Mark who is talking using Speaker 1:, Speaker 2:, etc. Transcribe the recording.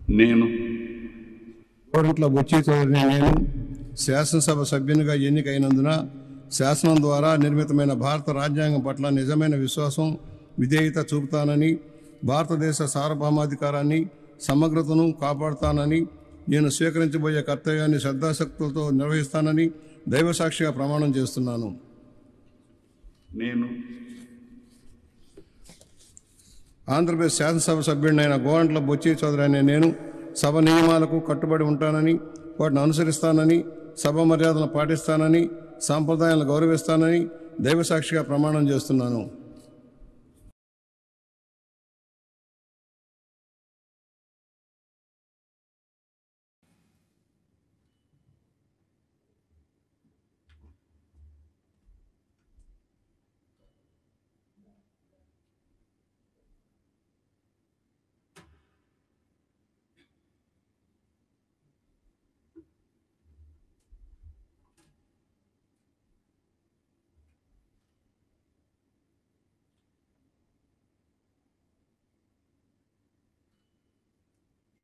Speaker 1: నేను
Speaker 2: గోరంట్ల బుచ్చి చౌదరిని నేను శాసనసభ సభ్యునిగా ఎన్నికైనందున శాసనం ద్వారా నిర్మితమైన భారత రాజ్యాంగం పట్ల నిజమైన విశ్వాసం విధేయత చూపుతానని, భారతదేశ సార్వభౌమాధికారాన్ని సమగ్రతను కాపాడుతానని, నేను స్వీకరించబోయే కర్తవ్యాన్ని శ్రద్ధాశక్తులతో నిర్వహిస్తానని దైవసాక్షిగా ప్రమాణం చేస్తున్నాను.
Speaker 1: నేను
Speaker 2: ఆంధ్రప్రదేశ్ శాసనసభ సభ్యుడినైన గోరంట్ల బుచ్చి చౌదరి అనే నేను సభ నియమాలకు కట్టుబడి ఉంటానని, వాటిని అనుసరిస్తానని, సభ మర్యాదలను పాటిస్తానని, సాంప్రదాయాలను గౌరవిస్తానని దైవసాక్షిగా ప్రమాణం చేస్తున్నాను.